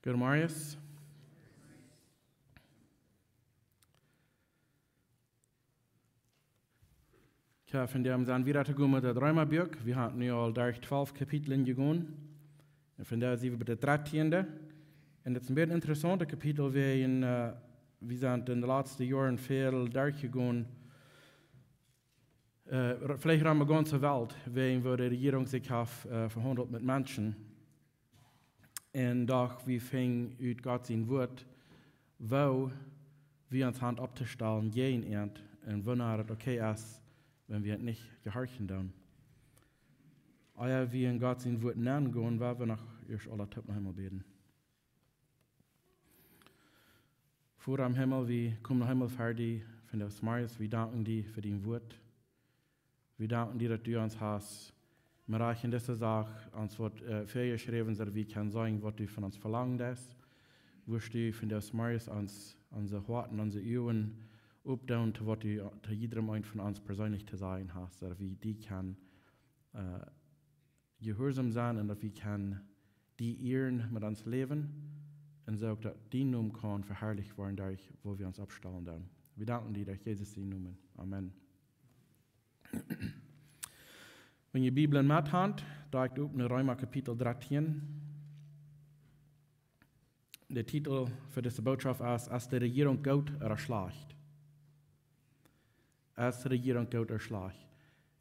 Good Marius. Ja, von dem sind wir gekommen mit der Träumerbüch. Wir haben nu al 12 Kapitel gegangen. Und von der sind wir bei der 13. Und das ist ein bisschen interessantes Kapitel, wir sind in den letzten Jahren viel durchgegangen. Vielleicht haben wir die ganze Welt, wo die Regierung sich verhandelt mit Menschen. Und doch, wir fingen aus Gott sein Wort, wo wir uns Hand abzustellen, jeden Ernst, und wann es okay ist, wenn wir nicht gehorchen dann. Aber wir in Gott sein Wort nennen gehen, weil wir noch erst alle Tipp nach Himmel beten. Vor am Himmel, wir kommen nach Himmel fertig, von der Marius, wir danken dir für dein Wort. Wir danken dir, dass du uns hast. Wir reichen diese Sache, uns wird vorgeschrieben, dass wir können sagen, was du von uns verlangst. Wirst du von der Marius uns unsere Worte, unsere Ohren aufdauen, was du zu jedem einen von uns persönlich zu sagen hast, dass wir die kann gehorsam sein und dass wir kann die ehren mit uns leben und so, dass die Namen kann verherrlicht werden, dadurch, wo wir uns abstellen dann. Wir danken dir, durch Jesus die Namen. Amen. Wenn ihr Bibel in Mat habt, direkt auf in Römer Kapitel 13. Der Titel für diese Botschaft ist, als die Regierung Gott erschlägt. Als die Regierung Gott erschlägt.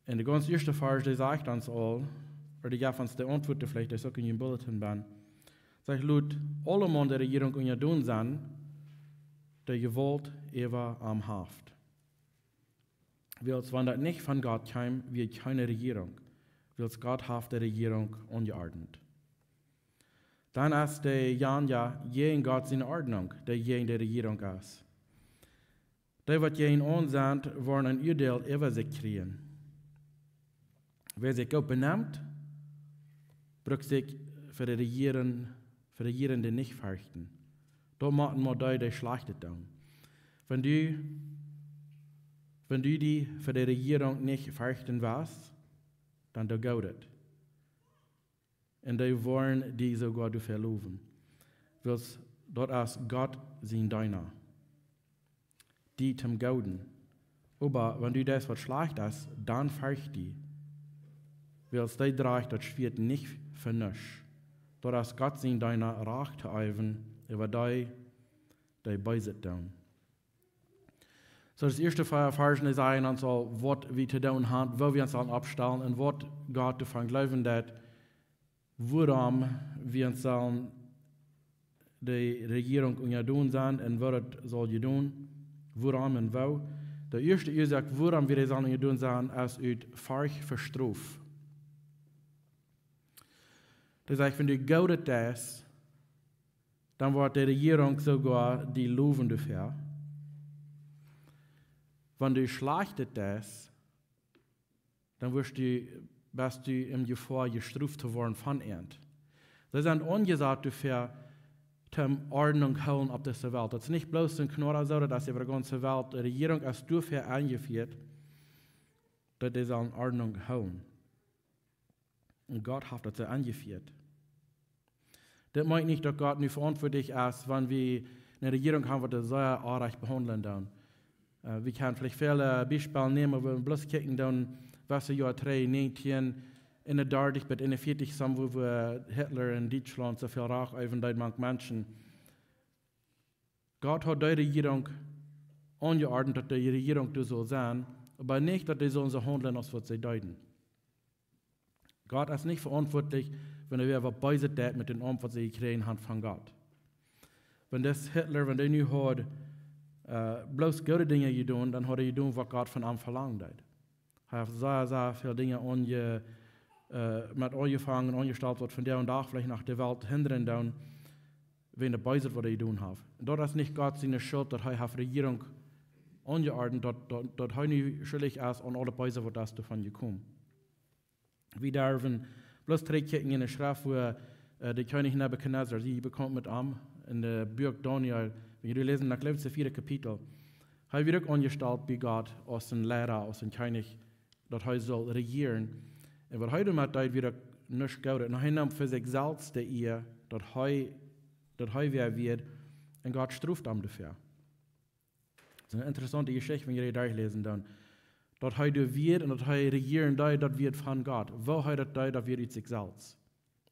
Und der ganz erste Vers, der sagt uns all, oder die gibt uns die Antwort vielleicht, das ist auch in dem Bulletin bin, sagt, laut alle Mann der Regierung und ihr tun sind, der Gewalt ever am Haft. Weil wenn das nicht von Gott kam, wie keine Regierung, weil Gott hat die Regierung ungeordnet. Dann ist der Jan ja in Gott seine Ordnung, der in der Regierung ist. Die, was jeden ansendt, wollen ein Urteil über sich kriegen. Wer sich gut benimmt, braucht sich für die Regierende nicht fürchten. Da machen wir die schlechtet dann. Wenn du die für die Regierung nicht fürchten willst, dann du geht es. Und die wollen die sogar du verloben. Weil dort ist Gott sein Deiner. Die zum Gauden. Aber wenn du das, was schlecht ist, dann fürcht die. Weil die dreht das Schwert nicht für nichts. Dort ist Gott sein Deiner Rach zu üben, über die bei sich tun. So das erste Vers sagen uns all, was wir zu tun haben, wo wir uns abstellen und was Gott davon glauben hat, worum wir uns die Regierung tun sind und was soll ihr tun, worum und wo. Der erste sagt, worum wir das tun sind, ist uit Furcht für Strafe. Das heißt, wenn du gaudet das, dann wird die Regierung sogar die loben dafür. Wenn du schlechtet das, dann bist du im Gefahr, gestraft zu werden von Ernst. Das sind ungesagt dafür, die Ordnung holen auf dieser Welt. Das ist nicht bloß ein Knorrer so, dass über die ganze Welt die Regierung als dafür eingeführt, dass sie eine Ordnung holen. Und Gott hat das eingeführt. Das meint nicht, dass Gott nicht verantwortlich ist, wenn wir eine Regierung haben, die das sehr unrecht behandeln dann. Wir können vielleicht viele Beispiele nehmen, wo wir bloß kicken, dann, was im Jahr 19, in der 30 bis in der 40, wo Hitler in Deutschland so viel Rauch über manche Menschen. Gott hat die Regierung angeordnet, dass die Regierung das soll sein, aber nicht, dass die sollen so handeln, als was sie deuten. Gott ist nicht verantwortlich, wenn er was beiset hat mit den Armen, was sie gekriegt haben von Gott. Wenn das Hitler, wenn der nu hat, bloß gute Dinge getan, dann hat er getan, was Gott von ihm verlangt hat. Er hat sehr viele Dinge mit angefangen, angestellt, was von der und da vielleicht nach der Welt hindern, dann, wenn er beiset, was er getan hat. Und dort ist nicht Gott seine Schuld, dass er die Regierung angeordnet, dass er nicht schuldig ist an alle Beiset, was das davon gekommen. Wir dürfen bloß drei Kirchen in der Schrift, wo der König Nebuchadnezzar, sie bekommt mit ihm in der Buch Daniel, wenn wir lesen, nach letzten 4 Kapitel, er wird auch angestellt bei Gott als ein Lehrer, als ein König, dass er soll regieren. Und was heute macht, wird nicht gut. Und er nimmt für sich selbst die Ehe, dass er dass er wer wird, und Gott straft ihm dafür. Das ist eine interessante Geschichte, wenn ihr die durchlesen dann. Dass er wird und dass er regieren da, das wird von Gott. Wo er das wird sich selbst.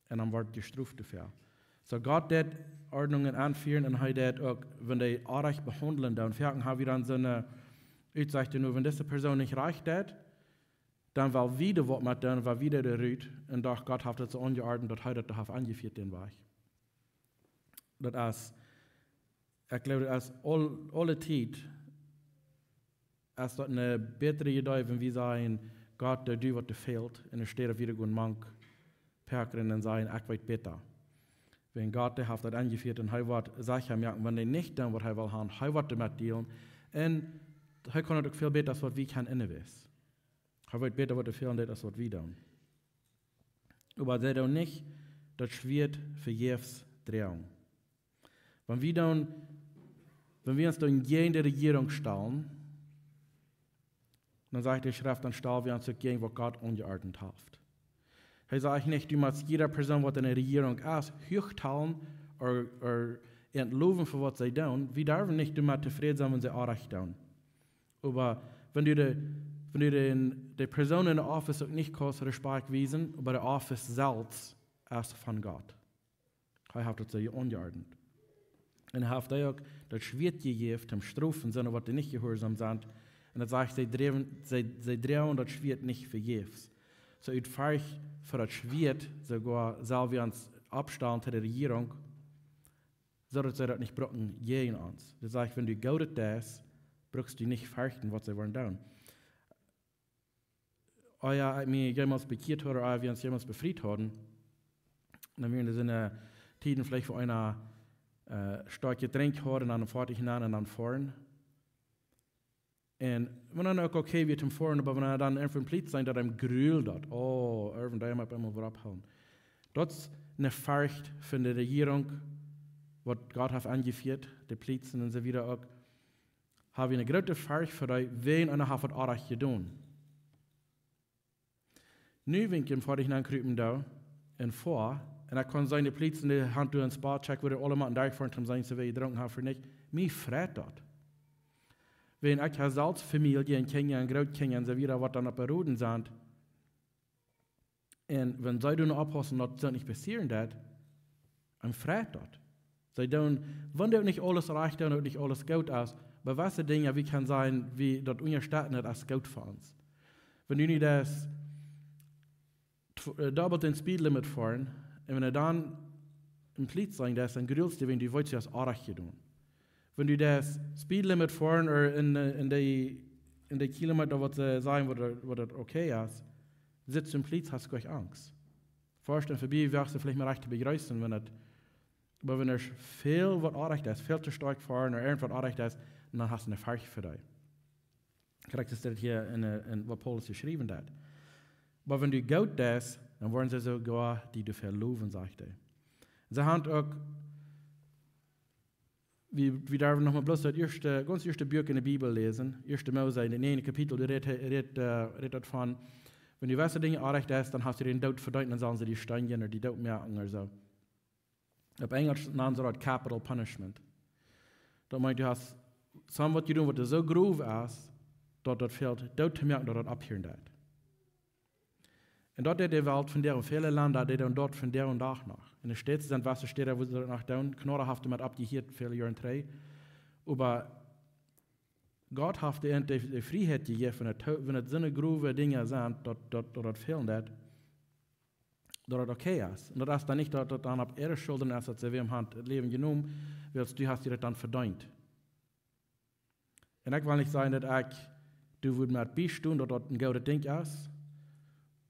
Und dann wird gestraft dafür. So Gott det Ordnungen anführen und er det auch, wenn die Unrecht behandeln, dann haben wir dann so eine Aussage, nur wenn diese Person nicht recht hat, dann will wieder was mit dann, will wieder der Rüt, und doch Gott hat das so angeordnet, dass er das angeführt den Weg. Das ist, ich glaube, das ist alle Zeit, als das eine bessere Idee, wenn wir sagen, Gott, der tut, was dir fehlt, und er steht wieder gut mank, perken und sagen, ich weiß besser. Wenn Gott der hat das angeführt und er wird sicher merken, wenn er nicht tun, was er will haben, er wird damit dealen. Und er kann auch viel besser, als was wir können innewissen. Er wird besser, was er fehlt, als was wir tun. Aber er tun nicht, das schwert für jedes drehen. Wenn wir uns dann gegen die Regierung stellen, dann sagt die Schrift, dann stellen wir uns gegen, was Gott angeordnet hat. Er sagt nicht, du musst jeder Person, die in der Regierung ist, hochteilen oder entloben für was sie tun. Wir dürfen nicht immer zufrieden sein, wenn sie Unrecht tun. Aber wenn du die Person in der Office auch nicht kannst Respekt wiesen, aber der Office selbst ist von Gott. Er hat das so angeordnet. Und er hat auch das Schwert gegeben, zum Strafen, sondern was die nicht gehorsam sind. Und er sagt, sie drehen das Schwert nicht vergebens. So utfähig für das Schwert, sogar soll wir uns abstellen zu der Regierung, so dass sie das nicht brauchen gegen uns. Das heißt, wenn du gaudet das, brauchst du nicht fürchten, was sie wollen tun. Oh ja, ich mich jemals bekehrt habe, oder wir uns jemals befreit haben, dann werden wir in den Tiden vielleicht für einer stark Getränk haben, dann fahrt ich hinein und dann fahren. Und wenn dann auch okay wird zum Fahren, aber wenn er dann einfach ein Platz sein, dass er ihm grühlt hat, oh, irgendwann hat er immer wieder abhauen. Das ist eine Furcht von der Regierung, was Gott hat angeführt, die Plätze und so wieder auch, habe ich eine große Furcht für die, wen einer hat was getan. Nu wenn ich vor dich hineingekropen da, und vor, und er kann seine Plätze in die Hand durch ins Bad checken, wo er alle mal durchfahren, um sein zu getrunken hat, für nicht. Mich freut das. Wenn ich als Salzfamilie und Kinder und Großkinder und so wieder, was dann auf der Roden sind, und wenn sie dann abpassen, dass das nicht passieren wird, dann freut das. Sie dann, wenn das nicht alles reicht und nicht alles gut ist, aber was die Dinge, wie kann sein, wie das unterstützen hat, als gut für uns. Wenn du nicht das doppelt den Speedlimit fahren, und wenn du dann im Platz sein lässt, dann grillst du, wenn du willst, das auch tun. Wenn du das Speedlimit fahren oder in die Kilometer, was sie sagen, wo das okay ist, sitzt du im Platz, hast du gleich Angst. Vorstellen, vorbei wirst du vielleicht mal recht begrüßen, aber wenn er viel was anrecht ist, viel zu stark fahren oder irgendwas anrecht ist, dann hast du eine Furcht für dich. Korrekt ist das hier in was Paulus geschrieben hat. Aber wenn du gut das, dann wollen sie sogar, die du verloben, sagt er. Sie haben auch, wir dürfen nochmal bloß das ganz erste Buch in der Bibel lesen, 1. Mose, in dem 9. Kapitel, redet davon, wenn du weißt, Dinge anrecht hast, dann hast du den Tod verdient, dann sollen sie die Steine oder die Tod merken oder so. Auf Englisch nennen sie das Capital Punishment. Das meint, du hast was du tun, was so grob ist, dass das fehlt, Tod zu merken, dass das abhören wird. Und dort der Welt von der und viele Länder, die dann dort von der und auch noch. In der Städte sind Wasserstädte, wo sie nach down, knorrenhaft mit abgehiert, viele Jahre drei. Aber Gott hat die Freiheit gegeben, wenn es so eine grobe Dinge sind, dass fehlen das, dass das okay ist. Und das ist dann nicht, dass das dann ab ihre Schulden ist, dass sie wir im Leben genommen, weil du hast dir das dann verdient. Und ich will nicht sagen, dass du würdest mir beistehen, dass das ein guter Ding ist.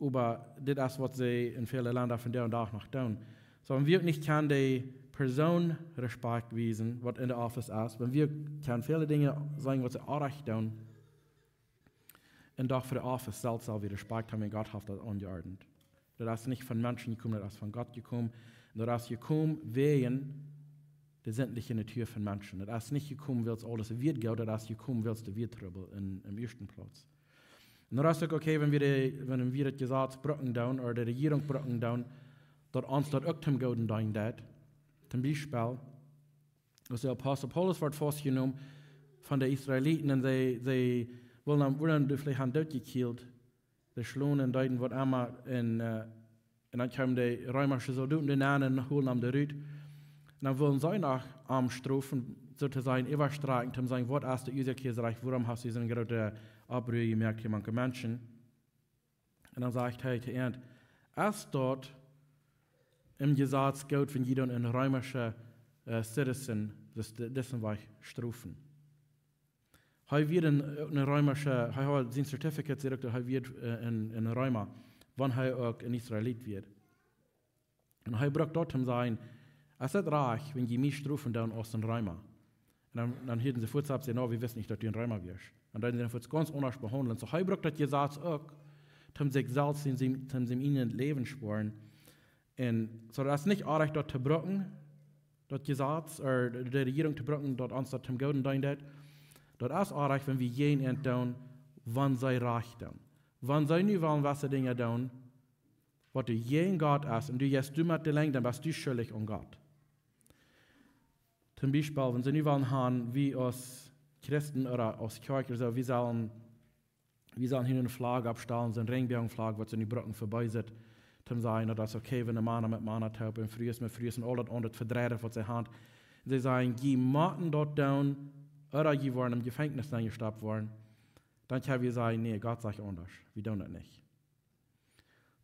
Aber das ist, was sie in vielen Ländern von der und auch noch tun. So, wenn wir nicht kann die Person Respekt wiesen, was in der Office ist, wenn wir kann viele Dinge sagen, was sie auch recht tun, und doch für die Office selbst soll wir Respekt haben, und Gott hat das angeordnet. Das ist nicht von Menschen gekommen, das ist von Gott gekommen. Das ist gekommen wegen der sämtlichen Natur von Menschen. Das ist nicht gekommen, weil es alles wird gehen, das ist gekommen, weil es der Wirtrübel im ersten Platz. Und dann ist es okay, wenn wir das Gesetz brücken oder die Regierung brücken, dass uns das auch zum Guten tun. Zum Beispiel, Also der Apostel Paulus wird festgenommen von den Israeliten und sie wurden vielleicht an dort gekillt. Die schlugen und deuten wird einmal und dann kamen die römische Soldaten den an und holen am der Rüt. Und dann wollen sie nach Armstrafen sozusagen überstreichen, um sagen, was ist der Userkirchereich, warum hast du diesen gerade Abrühe gemerkt, hier manche Menschen? Und dann sagt er, erst dort im Gesetz gilt, wenn jeder ein römischer Citizen, dessen war ich strafen. Er wird ein römischer, er hat sein Zertifikat zurück, er wird in Römer, wann er auch ein Israelit wird. Und er braucht dort sein, es ist reich, wenn die mich strafen dann aus den Römer. Und dann hielten sie kurz ab, no, wir wissen nicht, dass du ein Römer wirst. Und dann sind sie ganz anders behandeln. So, er braucht das Gesetz auch, um sich selbst in ihnen Leben sparen. Und so, das ist nicht reich, dort zu brauchen, das Gesetz, oder die Regierung zu brauchen, dort anstatt zum Golden dein das. Das ist reich, wenn wir jeden tun, wann sie reich tun. Wann sie nicht wollen, was sie Dinge tun, was du jeden Gott ist, und du jetzt du mit der Länge, dann bist du schuldig an Gott. Zum Beispiel, wenn sie nicht wollen haben, wie aus Christen oder aus Kirche, so, wir sollen hier eine Flagge abstellen, so eine Regenbogenflagge, was in die Brücken vorbei sind, zum sagen, das ist okay, wenn ein Mann mit Mann taub und früh ist und all das andere verdreht, was sie haben. Sie sagen, die Matten dort down, oder die waren im Gefängnis eingestoppt worden, dann können wir sagen, nee, Gott sagt anders, wir tun das nicht.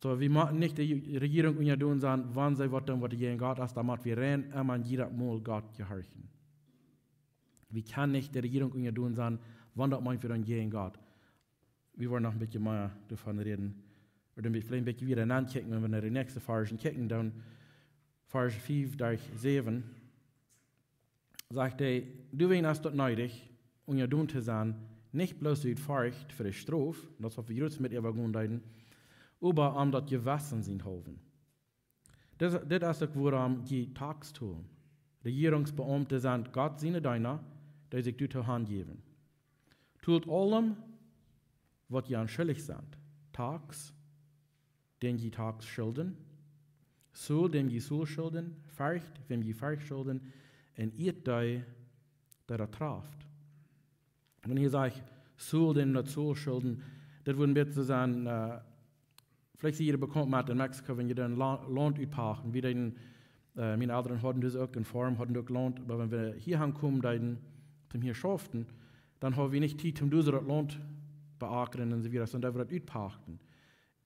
So, wir machen nicht die Regierung und tun, sagen, wann sie was tun, was gegen Gott ist, damit wir rennen, immer jeder Mal Gott gehorchen. Wir können nicht die Regierung und tun, sagen, wann das meint wir dann gegen Gott. Wir wollen noch ein bisschen mehr davon reden. Oder vielleicht ein bisschen wieder ankicken, wenn wir die nächste Verse kicken, dann Vers 5 durch 7, sagt er, du hast dort neidig, und ihr tun zu sein, nicht bloß durch Furcht für die Strafe, das was wir jetzt mit Evangelien aber um das Gewissen sind holen. Das ist auch, worum die Tags tun. Regierungsbeamte sind Gott seine Diener, die sich zur Hand geben. Tut allem, was ihr schuldig sind. Tags, den die Tags schulden. Sohl, dem die Sohl schulden. Furcht, wem die Furcht schulden. Und ihr der traft. Wenn ihr sagt, Sohl, dem das Sohl schulden, das würden wir so sagen, vielleicht sie jeder bekommt mit in Mexiko, wenn ihr dann Land utpachten. Wie den, meine Eltern hatten das auch in Form, hatten auch Land, aber wenn wir hier ankommen, dann zum hier schaften, dann haben wir nicht Zeit, um das Land beackern und so weiter, sondern wir das utpachten.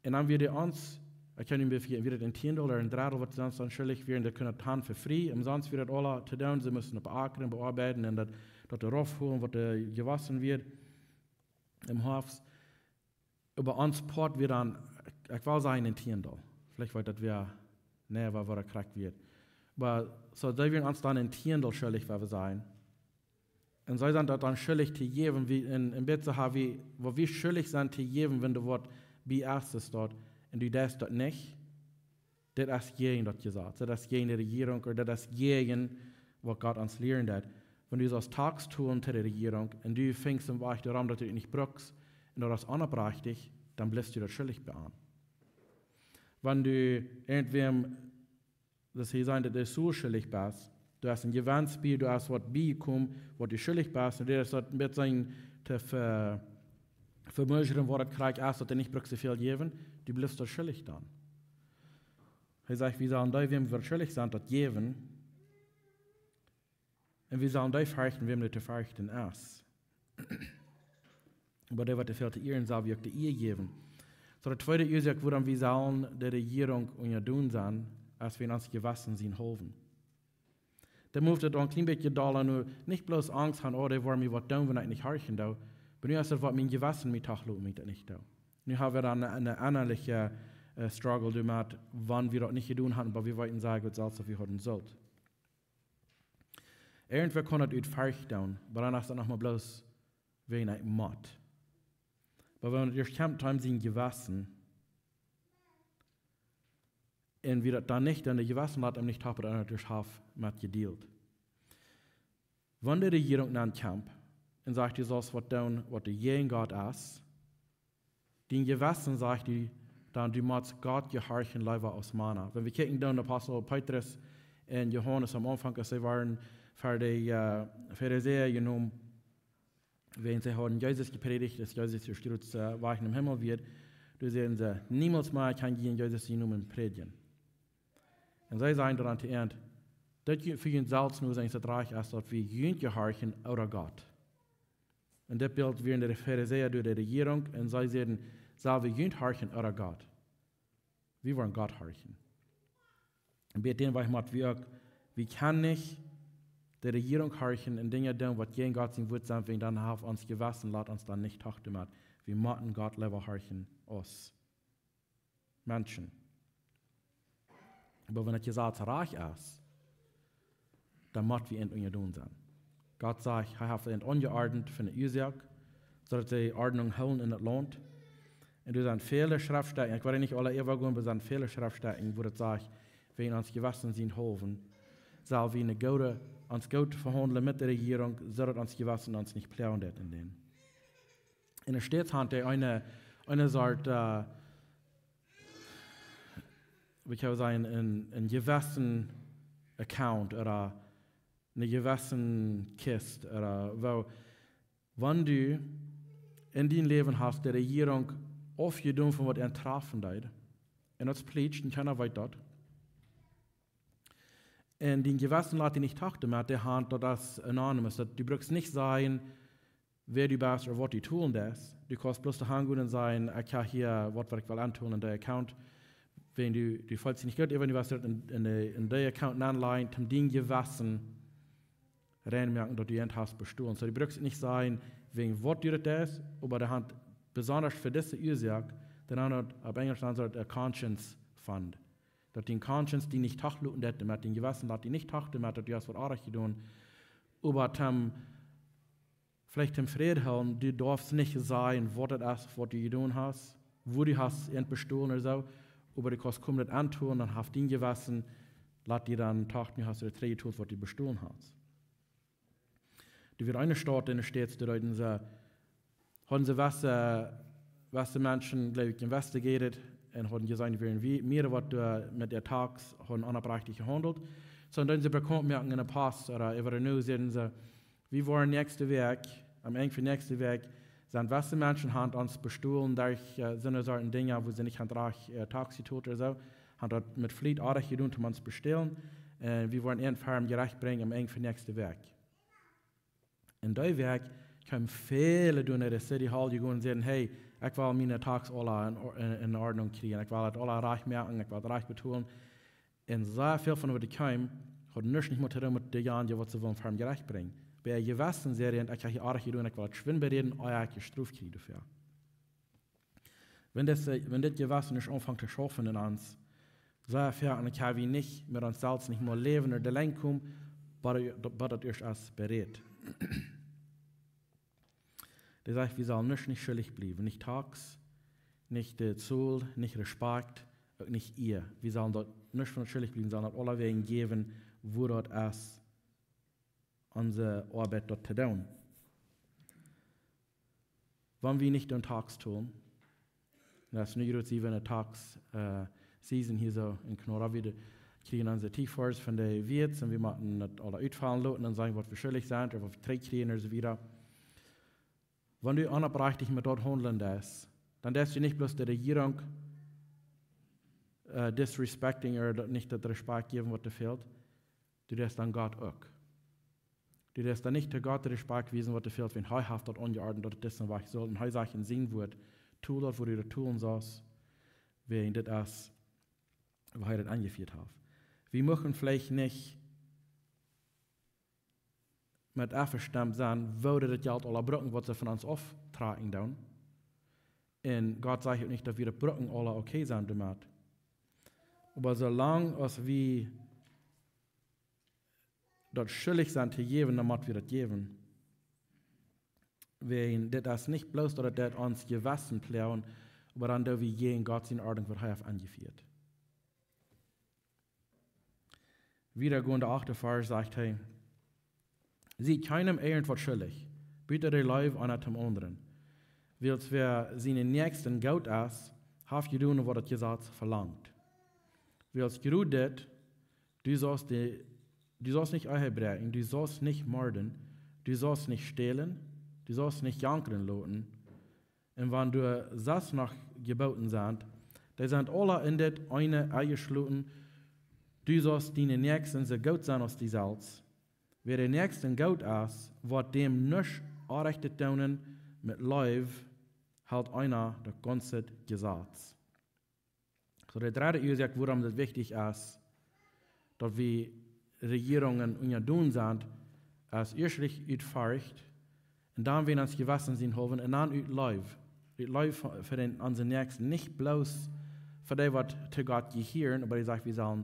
Und dann wird uns, ich kann nicht mehr wieder ein $10 oder ein $3, was sonst dann schuldig wären, die können das für frei, umsonst wird das alle zu tun, sie müssen beackern, bearbeiten und das raufholen, was gewaschen wird im Haus. Über uns Port wird dann, ich will sagen, ein $10. Vielleicht weil das wäre näher, wo er gekriegt wird. Aber so, da werden uns dann ein $10 schuldig, weil wir sein. Und sie sind dann schuldig zu geben, wie in Bett zu haben, wo wir schuldig sind zu geben, wenn du Wort BS ist dort, und du das dort nicht, das ist gegen das Gesetz, das ist gegen die Regierung, oder das ist gegen, was Gott uns lernt hat. Wenn du das Tags tun zu der Regierung, und du fängst im Weich daran, dass du nicht brauchst, und du das anerbracht dich, dann bleibst du das schuldig bean. Wenn du irgendwem, das hier sein, dass du so schuldig bist, du hast ein Gewinnspiel, du hast was bekommen, was du schuldig bist, und du hast mit sein, zu vermögen, was du kriegst, erst, dass du nicht brauchst, so viel geben, du bleibst das schuldig dann. Er sagt, wir sollen da, wem wir schuldig sind, das geben, und wir sollen da verrichten, wem nicht verrichten ist. Aber der wird der vierte Ehren soll wir ihr geben. So der zweite Ursache, woran wir sollen der Regierung und ihr tun sein, als wir uns gewassen sind, helfen. Der muss dann ein klein bisschen da nur nicht bloß Angst haben, oh, der wollen mir was tun, wenn ich nicht horchen da. Aber nur erst, was mein Gewassen mit tachlo mit nicht da. Nun haben wir dann eine ähnliche Struggle damit, wann wir das nicht getan haben, aber wir wollten sagen, was wir haben sollten. Irgendwer kann das ut Furcht tun, aber dann ist das nochmal bloß wegen einem Mord. Aber wenn wir kämpft haben, sind gewassen, und wir das dann nicht, dann die gewassen hat, nicht haben, dann natürlich mit gedealt. Wenn die Regierung dann kämpft, und sagt, du sollst was tun, was du gegen Gott ist, den gewassen sagt die, dann du musst Gott gehorchen, lieber aus Mana. Wenn wir kicken dann Apostel Petrus und Johannes am Anfang, sie waren für die Pharisäer genommen, wenn sie haben Jesus gepredigt, dass Jesus der Stutz weichen im Himmel wird, da sehen sie, niemals mehr kann gehen Jesus genommen predigen. Und sie sagen dann an die Ende, das für ihn selbst nur sein Vertrag ist, dass wir jüngst gehorchen oder Gott. Und das Bild werden die Pharisäer durch die Regierung und sie sagen, soll wir jüngst horchen oder Gott? Wir wollen Gott horchen. Und bei dem, was ich wir können nicht die Regierung horchen und Dinge tun, was gegen Gott sein wird, wenn dann auf uns gewassen, lasst uns dann nicht tachten mit. Wir müssen Gott lieber horchen, uns Menschen. Aber wenn es gesagt reich ist, dann muss wir endlich tun sein. Gott sagt, ich habe es ungeordnet von der Ursache, sodass die Ordnung holen in das Land. Und du sind viele Schriftstellen, ich werde nicht alle Evaluierungen, aber es sind viele Schriftstellen, wo es sagt, wenn uns gewassen sind, helfen, soll wir uns gut verhandeln mit der Regierung, sodass uns gewassen uns nicht plaudet in denen. In der Staatshand eine Art, wie kann ich sagen, ein gewassen Account oder eine gewassen Kiste, oder wo, wenn du in dein Leben hast, die Regierung aufgenommen von was entrafen hat, und das pflegt, und keiner weiß das, und den gewassen Leute nicht tachten mit der Hand, das anonymous, du brauchst nicht sein, wer du bist oder was du tun das. Du kannst bloß die Hand und sagen, ich kann hier, was ich will antun in der Account. Wenn du fühlst dich nicht gut, wenn du was in der Account anleihen, zum den gewassen reinmerken, dass du ihn hast bestohlen. So, du brauchst nicht sein, wegen was du das, aber der Hand, besonders für diese Ursache, dann hat auf Englisch sagt, a Conscience Fund. Dass die Conscience, die nicht tachten, mit den gewassen, die nicht tachten, dass du hast was anderes getan, aber vielleicht im Frieden haben, du darfst nicht sein, was das ist, was du getan hast, wo du hast ihn bestohlen oder so, aber du kannst kommen das antun, dann hast du ihn gewassen, lass dir dann tachten, hast du das Dreh tut, was du bestohlen hast. Du wird eine Stadt in der Stadt, die Leute haben sie was die Menschen, glaube ich, investigiert und haben gesagt, wir werden mehr, was du mit der Tags haben unabrechtig gehandelt. So, und dann sie bekommen mir in der Post oder über die News, sagen sie, wir wollen nächste Weg, am Ende für nächste Weg, sind was die Menschen haben uns bestohlen durch so solchen Dinge, wo sie nicht an Taxi tut oder so, haben dort mit Fleet Arach getan, um uns bestellen. Wir wollen ihren Farm gerecht bringen am Ende für nächste Weg. In der Weg können viele in der City Hall gehen und sagen, hey, ich will meine Tax alle in Ordnung kriegen, ich will das alle reich merken, ich will das reich betonen. Und sehr viel von denen, die kommen, haben nicht mehr mit den Jahren, was sie wollen, Farm gerecht bringen. Bei gewassen Serien, ich kann hier Arach tun, ich will das Schwimmen bereden, ich gestruft kriegen dafür. Wenn das gewassen nicht anfängt zu schaffen in uns, sehr viel, und ich kann wie nicht mit uns selbst nicht mehr leben oder allein kommen, aber das ist als berät. Der sagt, wir sollen nicht schuldig bleiben, nicht Tax, nicht Zoll, nicht Respekt, auch nicht ihr. Wir sollen dort nicht von schuldig bleiben, sondern alle Wegen geben, wo dort ist, unsere Arbeit dort zu tun. Wenn wir nicht den Tax tun, das ist nicht so, wenn der Tax Season hier so in Knorra wieder kriegen unsere T-Force von der Wirts und wir machen das alle ausfallen lassen und sagen, was wir schuldig sind oder was wir Trick kriegen und so weiter. Wenn du unabrechtig mit dort handeln darfst, dann darfst du nicht bloß der Regierung disrespecting oder nicht den Respekt geben, was dir fehlt. Du darfst dann Gott auch. Du darfst dann nicht der Gott den Respekt wiesen, was dir fehlt, wenn er hat dort ungeordnet oder das, was ich soll. Und er sagt in Sinn wird, tu dort, wo du das tun sollst, wenn das ist, was er das angeführt hat. Wir möchten vielleicht nicht mit einverstanden sein, wo das Geld alle Brücken, was sie von uns auftragen tun. Und Gott sagt nicht, dass wir die Brücken alle okay sind damit. Aber solange wir dort schuldig sind zu geben, dann müssen wir das geben. Wenn das nicht bloß, dass das uns gewassen plauen, aber dann, dass wir gegen Gott in Ordnung wird, hat angeführt. Wiedergehend der 8. Vers sagt, hey, sie keinem irgendwas schuldig, bitte der Leib einer zum anderen. Weil wer seinen Nächsten Geld ist, hat getan, was das Gesetz verlangt. Weil es geruht, du sollst du sollst nicht Ehe brechen, du sollst nicht morden, du sollst nicht stehlen, du sollst nicht jankern loten. Und wenn du das noch geboten sind, die sind alle in das eine eingeschlossen, du sollst deine Nächsten so gut sein als die selbst. Wer der Nächsten gut ist, wird dem nicht anrechtet tun mit Leib, halt einer das ganze Gesetz. So der dritte Ursache, warum das wichtig ist, dass wir Regierungen unterdun sind, ist erstlich utfahrt, und dann, wenn uns gewassen sind, haben, und dann ut Leib. Ut Leib für den unseren Nächsten, nicht bloß für die, was zu Gott gehören, aber ich sage, wir sollen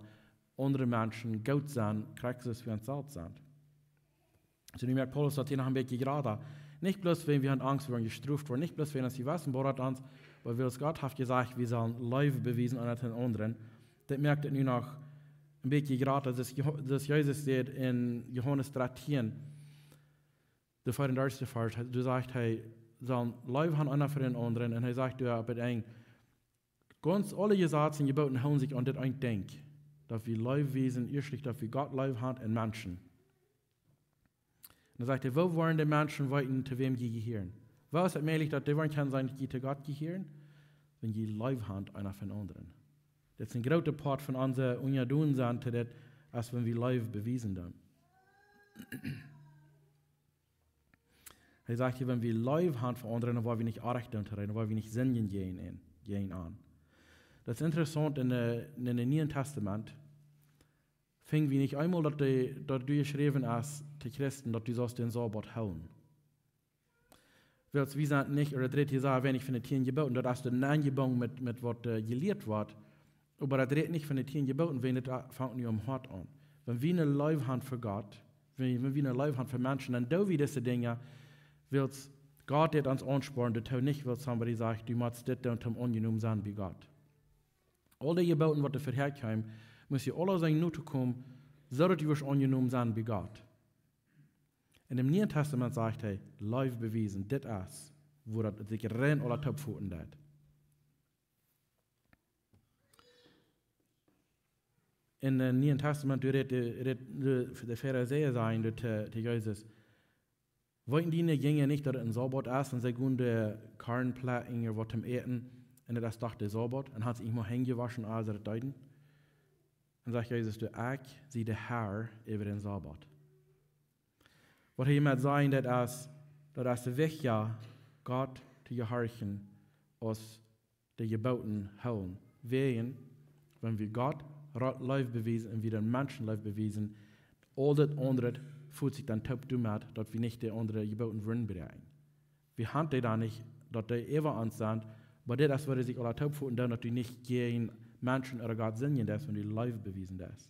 andere Menschen gut sein, Christus für uns selbst sind. So, du merkst, Paulus hat hier noch ein bisschen gerade. Nicht bloß, wenn wir Angst vor gestruft worden, nicht bloß, wenn uns die Wassen bohrt uns, weil wir uns Gott hat gesagt, wir sollen Leib beweisen an den anderen. Das merkt ihr nun noch ein bisschen gerade, dass Jesus sagt in Johannes 13, der 34. Vers, du sagst, hey, sollen Leib haben einer für den anderen, und er sagt, du ja, ganz alle Gesetze und Geboten halten sich an das ein Denk, dass wir Leib wesen, erstlich, dass wir Gott Leib haben und Menschen. Und er sagt, wo wollen die Menschen weiten, zu wem sie gehören? Wo ist es möglich, dass die wollen sein, die zu Gott gehören? Wenn sie Leib haben, einer von anderen. Das ist ein großer Part von unserer Union sind, als wenn wir Leib bewiesen haben. Er sagt hier, wenn wir Leib haben von anderen, dann wollen wir nicht Anrecht unterreden, dann wollen wir nicht Sünden gehen an. Das ist interessant, in dem Neuen Testament fing wir nicht einmal, dass du geschrieben hast, die Christen, dass du sollst den Sabbat hauen. Wir sind nicht, oder dritte Sache, wenn ich von den 10 Geboten, das ist ein Angebot mit was gelehrt wird, aber das redet nicht von den 10 Geboten, wenn das fängt nicht um Hart an. Wenn wir eine Leib haben für Gott, wenn wir eine Leib haben für Menschen, dann tun wir diese Dinge, wird Gott das uns ansporen, das nicht, weil somebody sagt, du musst das und zum ungenommen sein wie Gott. All die Geboten, die für herkommen, müssen alle sein Nutzen kommen, so dass wir ungenommen sein wie Gott. In dem Neuen Testament sagt er, Leib bewiesen, das ist, wo das sich rein oder Topfuten das. In dem Neuen Testament redet der Pharisäer sein, dass Jesus, wollten die gingen nicht, dass es ein Sabbat ist, und sie gingen die Karrenplatten, was zum Eten, und das ist doch der Sabbat, und hat sich immer hingewaschen, also das Deuten. Und sagt Jesus, du sie der Herr über den Sabbat. Was er jemand sagen, das ist der Weg, ja, Gott zu gehorchen, aus den Geboten holen. Wegen, wenn wir Gott Leib bewiesen und wir den Menschen Leib bewiesen, all das andere fühlt sich dann top dumm an, dass wir nicht die anderen Geboten würden bereiten. Wir haben die da nicht, dass die ever uns sind, aber das würde sich alle top fühlen, dass die nicht gegen Menschen oder Gott singen, das, wenn die Leib bewiesen das.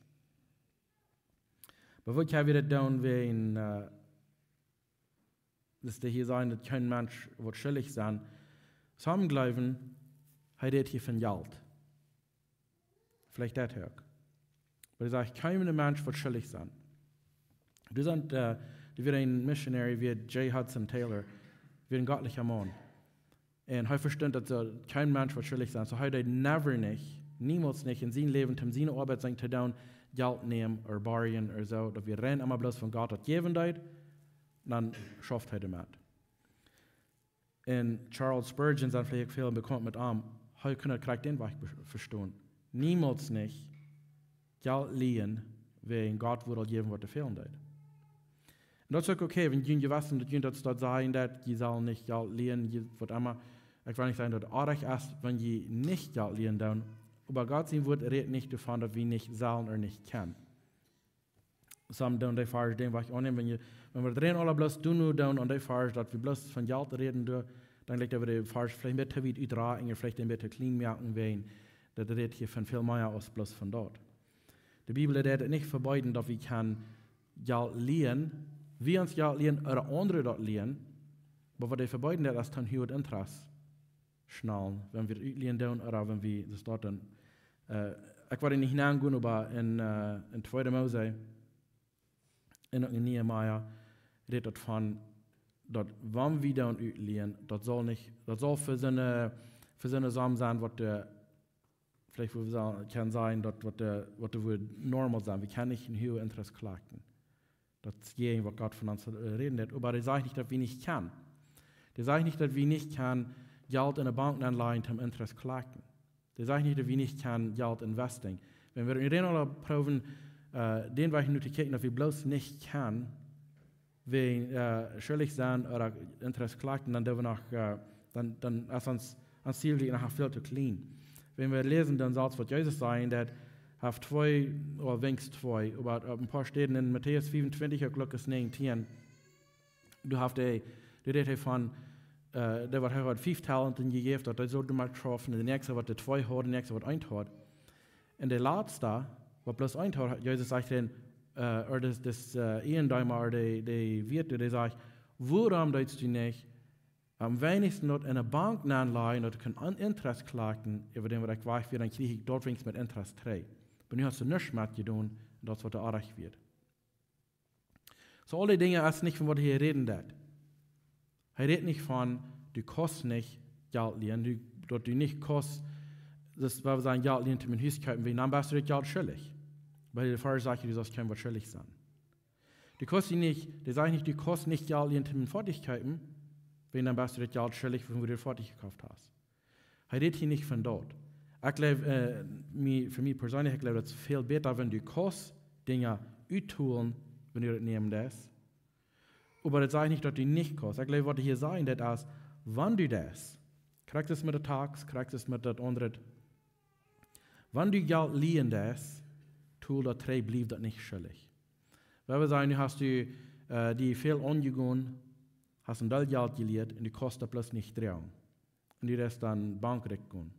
Aber wo können wir das tun, wenn dass die hier sagen, dass kein Mensch wird schuldig sein? Zum Glauben, hat er hier von Geld. Vielleicht das hört. Aber ich sage, kein Mensch wird schuldig sein. Du wirst ein Missionary wie J. Hudson Taylor, wie ein göttlicher Mann. Und er versteht, dass kein Mensch wird schuldig sein. So hat er niemals nicht in seinem Leben, in seiner Arbeit sein zu tun, Geld nehmen oder borgen oder so. Dass wir rennen immer bloß von Gott das geben, dann schafft er damit. Und Charles Spurgeon, sein vielleicht viel bekannt mit ihm, er kann den Weg verstehen. Niemals nicht Geld liehen, wenn Gott würde geben, was er fehlen wird. Und das ist auch okay, wenn die wissen, dass die dort sagen, dass die sollen nicht Geld liehen, was immer. Ich will nicht sagen, dass es arg ist, wenn die nicht Geld liehen tun. Aber Gott sein Wort redet nicht davon, dass wir nicht sollen oder nicht können. Some tun die falsch, den was ich annehme, wenn wir drehen alle bloß tun und die falsch, dass wir bloß von Geld reden, dann liegt aber die falsch, vielleicht ein bisschen wie Utragen, vielleicht ein bisschen clean merken, wenn das redet hier von viel mehr als bloß von dort. Die Bibel redet nicht verbieten, dass wir Geld liehen, wir uns Geld liehen oder andere dort liehen, aber was die verbieten, das ist dann hier das Interesse schnallen, wenn wir liehen tun oder wenn wir das dort dann. Ich werde nicht nachgehen, aber in 2. Mose, in Nehemiah, redet von, dass wenn wir dann liehen, das soll für seine Samen sein, was vielleicht kann sein, dass was wird normal sein. Wir können nicht in hohe Interesse klagen. Das ist je, was Gott von uns reden hat. Aber das sage ich nicht, dass wir nicht können. Das sage ich nicht, dass wir nicht können, Geld in eine Bank anleihen, zum Interesse klagen. Das sage ich nicht, dass wir nicht können, Geld investieren. Wenn wir in den oder proben, den Weg nur zu kicken, dass wir bloß nicht können, wegen schuldig sein oder Interesse klagen, dann dürfen wir noch, dann ist uns Ziel liegt noch viel zu klein. Wenn wir lesen, dann soll es was Jesus sagen, der hat zwei, oder wenigstens zwei, aber ein paar Stellen in Matthäus 25, Lukas 19, du hast die Rede von, der hat 5 Talenten gegeben, der sollte mal getroffen, der nächste hat 2 hat, der nächste hat 1 hat. Und der letzte, was bloß 1 hat, Jesus sagt dann, oder das Ehendäumer, oder die Wirte, der sagt, warum deutest du nicht am wenigsten noch in einer Bank anleihen oder können Interesse klagen, über den wir weich wird, dann kriege ich dort wenigstens mit Interesse 3. Aber nu hast du nichts mit getan, und das wird erreicht wird. So alle Dinge ist nicht von was hier reden wird. Er redet nicht von, du kostest nicht Geld liehen, du nicht kostest, das war sein Geld liehen, um in Haus kaufen, wie dann bist du das Geld schuldig. Weil der Pfarrer sagt, du sollst kein was schuldig sein. Du kostest nicht, der sagt nicht, du kostest nicht Geld liehen, um in Fertigkeiten, wenn dann bist du das Geld schuldig, wenn du dir fertig gekauft hast. Er redet hier nicht von dort. Ich glaube, für mich persönlich, ich glaube, es ist viel besser, wenn du kannst Dinge uttun, wenn du das nehmen das. Aber das sage ich nicht, dass du nicht kannst. Ich glaube, was ich hier sagen, das ist, wenn du das, kriegst du es mit der Tax, kriegst du es mit der anderen, wenn du Geld liehen das, tu das drei, blieb das nicht schuldig. Wenn wir sagen, hast du die viel angegangen, hast ein Teil Geld geliehen und du kostet bloß nicht dran. Und du das dann Bankrecht gehen.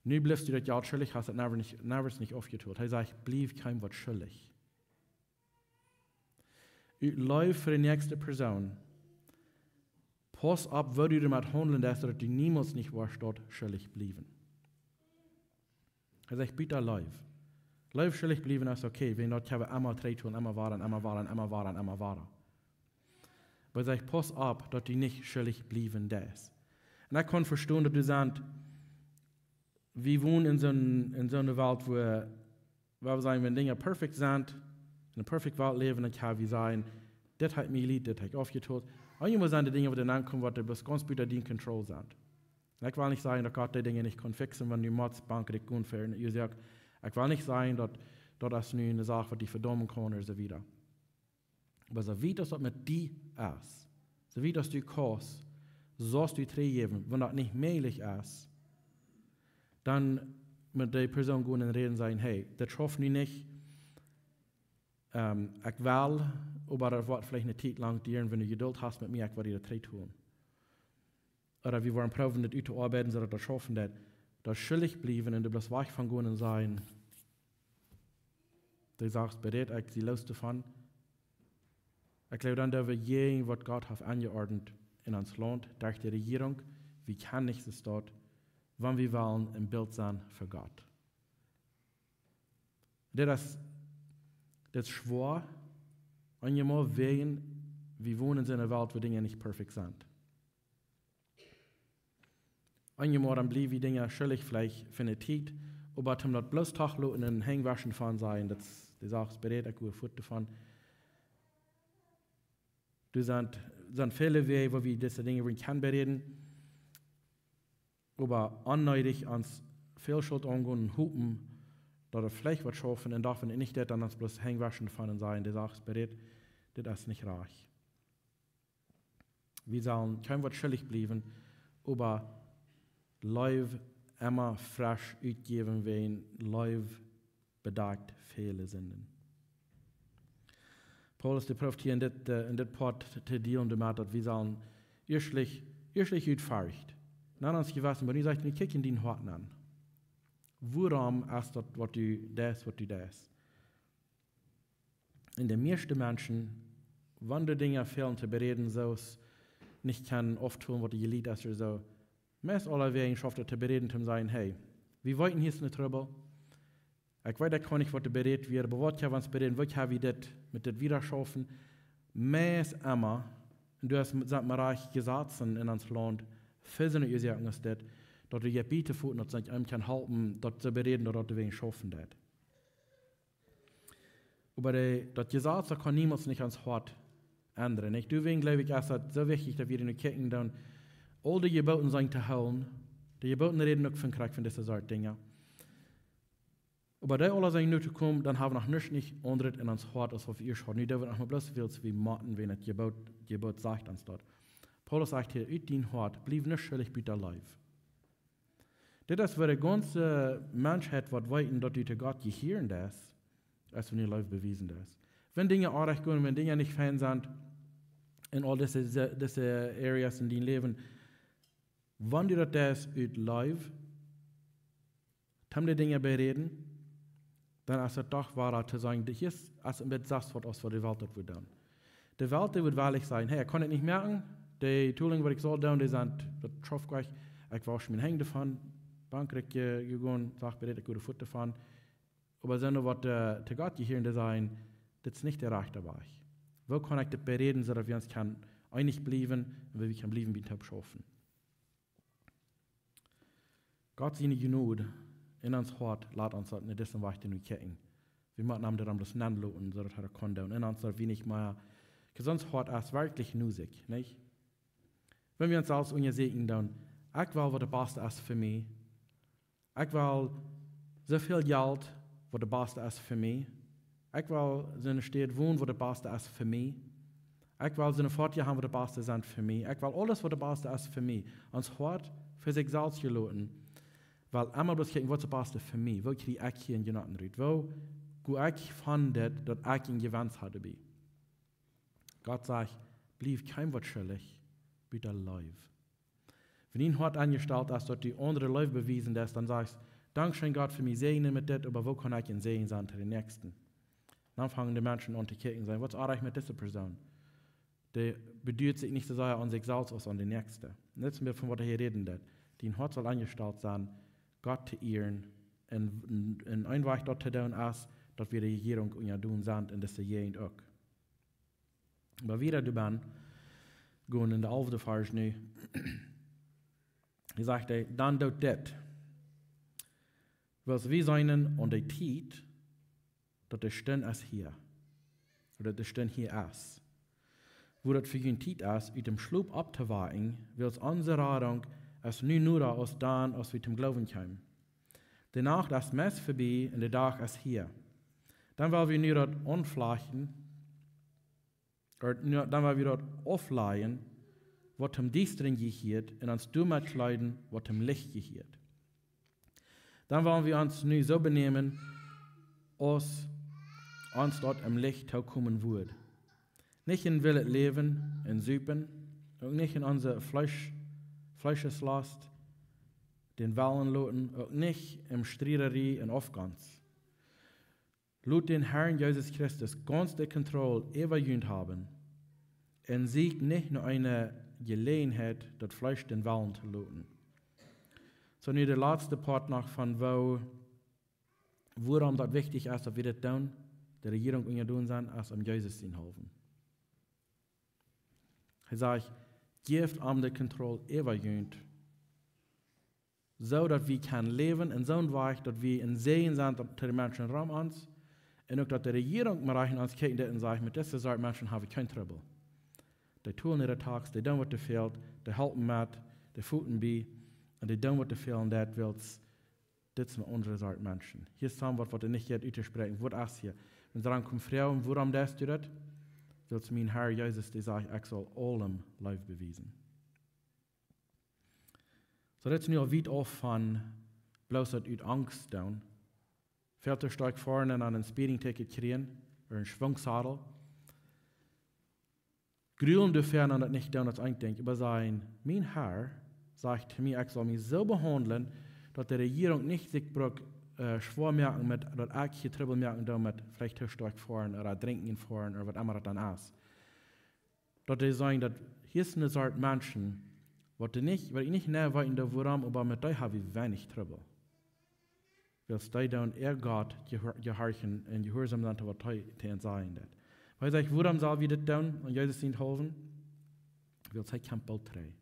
Nu bleibst du das Geld schuldig, hast das nicht aufgetut. Er sagt, blieb kein Wort schuldig. Läuft für die nächste Person. Pass auf, wo du damit handeln, dass du niemals nicht warst, dort schuldig blieben. Er sagt, bitte läuft. Läuft schuldig blieben ist okay, wenn dort habe einmal 3 tun, einmal waren. Aber er sagt, pass auf, dass du nicht schuldig blieben das. Und ich kann verstehen, dass du sagst, wir wohnen in so einer Welt, wo wir sagen, wenn Dinge perfekt sind, in einer perfekten Welt leben, dann kann wir sagen, das hat mir lieb, das hat ich aufgetut. Und ich muss sagen, die Dinge, die dann ankommen, die bis ganz bitter in Kontrolle sind. Und ich will nicht sagen, dass Gott die Dinge nicht fixen kann, wenn die Mordsbank nicht gut fährt. Ich will nicht sagen, dass das nur eine Sache, die verdammen kann oder so weiter. Aber so wie das mit dir ist, so wie das du kannst, sollst du geben, wenn das nicht möglich ist, dann mit der Person gehen und reden und sagen, hey, das schafft mich nicht. Ich will, aber das wird vielleicht eine Zeit lang dauern, wenn du Geduld hast mit mir, ich werde das tun. Oder wir wollen probieren, das zu arbeiten, so dass wir schaffen, das schuldig bleiben und du bloß weich von gehen und sagen, du sagst, bereit, ich sie loszufahren. Ich glaube, dann dürfen wir je, was Gott hat angeordnet in uns Land, durch die Regierung, wie kann ich es dort, wann wir wollen, im Bild sein für Gott. Das ist schwer, und je mehr wir wohnen in einer Welt, wo Dinge nicht perfekt sind. Und je mehr dann bleiben wir Dinge schuldig vielleicht für eine Zeit, aber zum das bloß Tachlo in den Hängwaschen fahren sein, das sagst, bereit, ich gehe Futter fahren. Du sind viele Wege, wo wir diese Dinge bereden können, aber anneidig ans Fehlschuld angehen und hupen, dass er vielleicht was schaffen und darf nicht das dann bloß Hängwaschen fahren und sein, du sagst, bereit, das ist nicht reich. Wir sollen kein Wort schuldig bleiben, aber Leib immer frisch ausgeben, wenn Leib bedacht Fehler sind. Paulus, der prüft hier in das Part zu dealen damit, dass wir sollen erstlich utfahrt. Dann uns gewissen, aber du sagst, wir kicken den Horten an. Warum ist das, was du das? In den meisten Menschen, wenn die Dinge fehlen zu bereden, so nicht kann oft tun, was die Lied ist oder so, meist alle Wegen schafft zu bereden, zu sagen, hey, wir wollten hier eine Trouble. Ich weiß, ich kann nicht, was bereden wird, aber was kann uns bereden, was kann wir das mit das wieder schaffen? Meist immer, und du hast mit Reich gesagt in uns Land, für so eine Ursache ist das, dass je bieten voeten, dass sich einem kann helfen, dass sie bereden, dass sie wegen schaffen das. Aber das Gesetz kann niemals nicht ans Hart ändern. Deswegen glaube ich, ist es so wichtig, dass wir in den Kirchen dann all die Geboten sein zu halten. Die Geboten reden auch von Krieg von diesen Sorten Dinge. Aber da alle sagen, nur zu kommen, dann haben wir noch nicht anderes in uns Hart, als was wir schon. Nicht, da wird noch mal bloß viel wie Martin, wenn das Gebot sagt uns dort. Paulus sagt hier, ut dein Hart, blieb nicht schuldig bei der Leib. Das ist, was die ganze Menschheit wird weiten, dass die zu Gott gehören das, als wenn die Leib bewiesen das. Wenn Dinge ordentlich gehen, wenn Dinge nicht fein sind, in all diese Areas in deinem Leben, wenn du das ut Leib, haben die Dinge bereden, dann ist es doch wahr zu sagen, hier ist es mit das, was für die Welt wird tun. Die Welt wird wahrlich sein, hey, ich kann es nicht merken, die Tooling, was ich soll tun, die sind, das schafft gleich, ich wasche mein Hände davon, Bankrück gegangen, sag bereit, ich gute Futter davon, aber wenn was zu Gott gehören sein, das ist nicht der Recht dabei. Wo kann ich das bereden, so dass wir uns einig bleiben und wir können bleiben, wie wir schaffen. Gott seine Genüge in uns Hart, lässt uns das nicht dessen Weg in Ketten. Wir machen am das nennen lassen, so dass er konnte. Und in uns soll wenig mehr, sonst Hart ist wirklich nusig, nicht? Wenn wir uns als sehen, dann, ich will, was der Beste ist für mich. Ich will so viel Geld, was der Beste ist für mich. Ich will so eine Stadt wohnen, was der Beste ist für mich. Ich will so eine Fortje haben, was der Beste ist für mich. Ich will alles, was der Beste ist für mich. Uns Hart für sich selbst gelassen. Weil einmal bloß gucken, was der Beste für mich? Wo kriege ich hier in Jonaten rein? Wo gehe ich von das, dass ich ihn gewandt hatte? Gott sagt, blieb kein Wort schuldig, bitte Leib. Wenn ihn Hart angestellt ist, dass die andere Leib bewiesen ist, dann sagst du, Dankeschön Gott für mich sehen mit das, aber wo kann ich ihn sehen sein zu den Nächsten? Dann fangen die Menschen an zu gucken und sagen, was ist mit dieser Person? Die bedeutet sich nicht so sehr an sich selbst als an den Nächsten. Und jetzt sind wir von was hier reden, die in Hart soll angestellt sein, Gott zu ehren und ein Weg dort zu tun ist, dass wir die Regierung tun sind und das Gegend auch. Aber wieder du bist, gehen in der 11. Vers nu. Er sagt, dann tut das, was wir seinen und der Zeit, dass der Stern ist hier. Oder der Stern hier ist. Wo das für ihn Zeit ist, mit dem Schlupf abzuwarten, wird unsere Radung als nur aus dann, als wir zum Glauben kommen. Die Nacht ist meist vorbei und der Tag ist hier. Dann wollen wir nur das anflachen, oder dann wollen wir das aufleihen, was dem Düsteren gehört, und uns dummer kleiden, was dem Licht gehört. Dann wollen wir uns nun so benehmen, als uns dort im Licht kommen wird. Nicht in willet Leben, in Süpen, und nicht in unser Fleischeslast, den Wellen loten, auch nicht im Streiterie und Aufgangs. Lut den Herrn Jesus Christus ganz die Kontrolle übergehend haben und sieht nicht nur eine Gelegenheit, das Fleisch den Wellen zu loten. So nur der letzte Part noch von worum das wichtig ist, dass wir das tun, der Regierung tun sind, als Jesus zu helfen. Er sagt, gebt die Kontrolle übergehend, so dass wir können leben in so einem Weg, dass wir in Sehen sind, dass die Menschen Raum uns, und auch, dass die Regierung mal reichen uns kicken und sagen, mit dieser Sorte Menschen habe ich kein Trouble. Die tun ihre Tags, die tun, was ihnen fehlt, die helfen mit, die füttern bei, und die tun, was ihnen fehlt, und das sind unsere Sorte Menschen. Hier ist was wir nicht jetzt aussprechen. Was ist hier? Wenn sie rankommen, Frauen, warum das du das? Will es mein Herr Jesus, der sagt, ich soll allem Leib beweisen. So, das ist nur weit off von bloß aus Angst down. Fährt stark vorne an ein Speeding-Ticket kriegen, oder einen Schwungsadel. Grülen dürfen an das nicht down, als ich denke, aber sein, mein Herr sagt zu mir, ich soll mich so behandeln, dass die Regierung nicht sich schwer merken mit, dass ich hier Trouble merken damit, vielleicht stark fahren oder trinken fahren oder was immer das dann ist. Dass die sagen, dass hier ist eine Sorte Menschen, weil ich nicht näher weiß, warum, aber mit denen habe ich wenig Trouble. Weil sie dann Gott gehorchen und gehorsam sind, was sie sagen. Weil ich, warum soll wir das tun und Jesus ihnen helfen? Weil sie kein Bald trägt.